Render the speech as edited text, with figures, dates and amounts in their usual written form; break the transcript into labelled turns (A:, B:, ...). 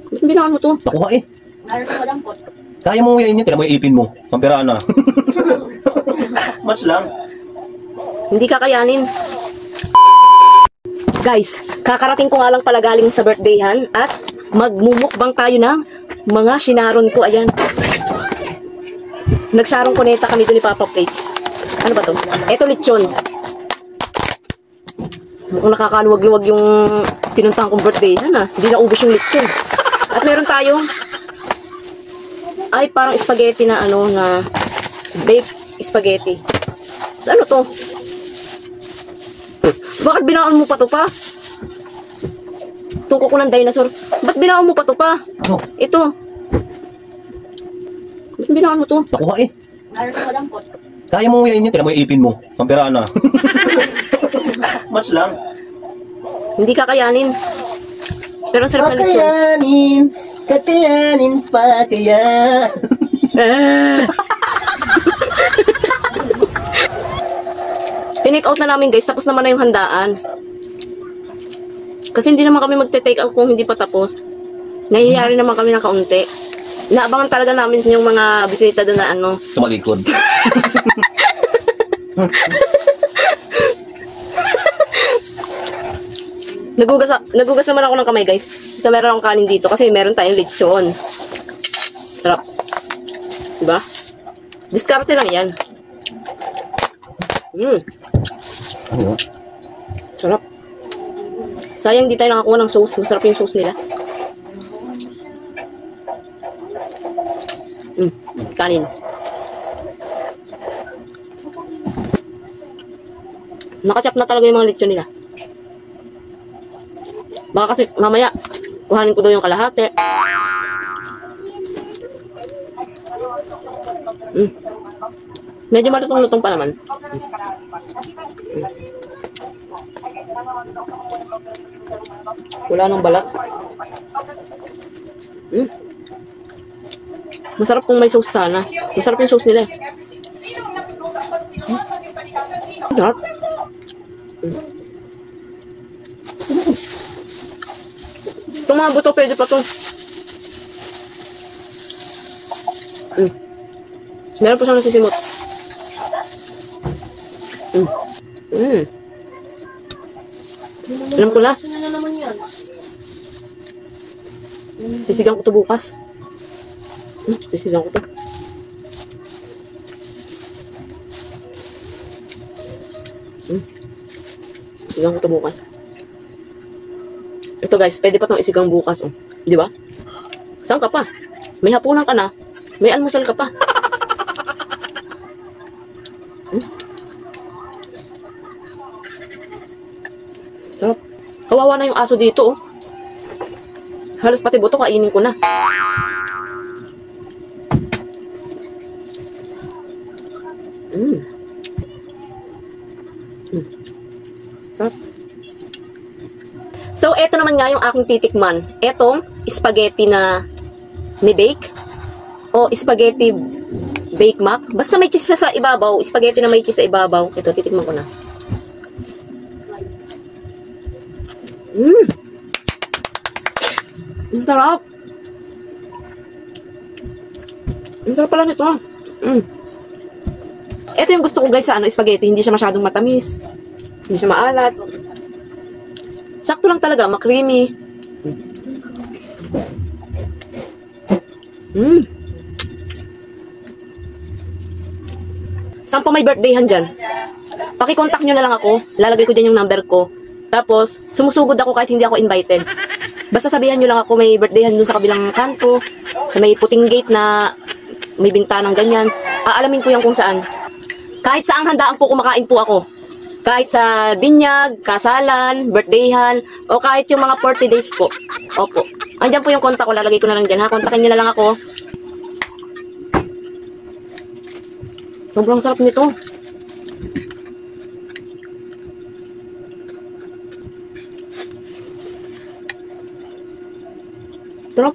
A: Ba't binangan mo to?
B: Nakuha eh. Kaya mo nguyain yan, tila mo yung ipin mo. Pampiraan na. Mas lang.
A: Hindi kakayanin. Guys, kakarating ko nga lang pala galing sa birthdayhan at magmumukbang tayo ng mga sinaron ko. Ayan. Nagsarong kuneta kami doon ni Papa Plates. Ano ba to? Eto lechon. Mukhang nakakaluwag-luwag yung pinuntahan kong birthdayhan ha. Hindi na ubos yung lechon. At meron tayong ay parang spaghetti na ano na baked spaghetti. So, ano to? Bakit binaon mo pa to pa? Tungko ko ng dinosaur. Ba't binaon mo pa to pa?
B: Ano?
A: Ito. Ba't binaon mo to?
B: Nakuha eh. Kaya mo nguyain yan, tila mo yung ipin mo. Pampiraan na. Mas lang.
A: Hindi kakayanin. Pero ang sarap na lechon.
B: Kakayanin pa kaya.
A: Tinake out na namin guys, tapos naman na yung handaan. Kasi hindi naman kami magte-take out kung hindi pa tapos. Nahihiyari naman kami ng kaunti. Naabangan talaga namin yung mga bisita doon na ano.
B: Tumalikod.
A: Nagugas naman ako ng kamay guys. Ito meron akong kanin dito kasi meron tayong lechon. Sarap. Diba? Diskarte lang yan. Sarap. Sayang di tayo nakakuha ng sauce. Masarap yung sauce nila. Kanin. Nakachap na talaga yung mga lechon nila. Baka kasi mamaya kuhanin ko daw yung kalahati. Medyo malutong-lutong pa naman. Wala nang balat. Masarap kung may sauce sana. Masarap yung sauce nila eh. Sarap. Itong mga buto pwede pa to. Meron pa siyang nasisimot. Alam ko na. Sisigang ko to bukas. Sisigang ko to. Sisigang ko to bukas. Ito guys, pwede pa itong isigang bukas. Oh. Di ba? Saan ka pa? May hapunan ka na. May almusal ka pa. Sarap. Kawawa na yung aso dito. Oh. Halos pati buto kainin ko na. Sarap. So, eto naman nga yung aking titikman. Etong spaghetti na ni-bake. O spaghetti bake mac. Basta may cheese siya sa ibabaw. Spaghetti na may cheese sa ibabaw. Ito, titikman ko na. Ang sarap. Ang sarap pala nito. Ito yung gusto ko guys sa spaghetti. Hindi siya masyadong matamis. Hindi siya maalat. Sakto lang talaga, ma-creamy. Saan pa may birthdayhan dyan? Pakicontact nyo na lang ako. Lalagay ko dyan yung number ko. Tapos, sumusugod ako kahit hindi ako invited. Basta sabihan nyo lang ako may birthdayhan dun sa kabilang kanto. Sa may puting gate na may bintanang ganyan. Aalamin ko yung kung saan. Kahit saang handaan po, kumakain po ako. Kahit sa binyag, kasalan, birthdayhan, o kahit yung mga 40 days po. Opo. Andyan po yung kontak ko. Lalagay ko na lang dyan ha. Kontakin nyo na lang ako. Sobrang sarap nito. Sarap.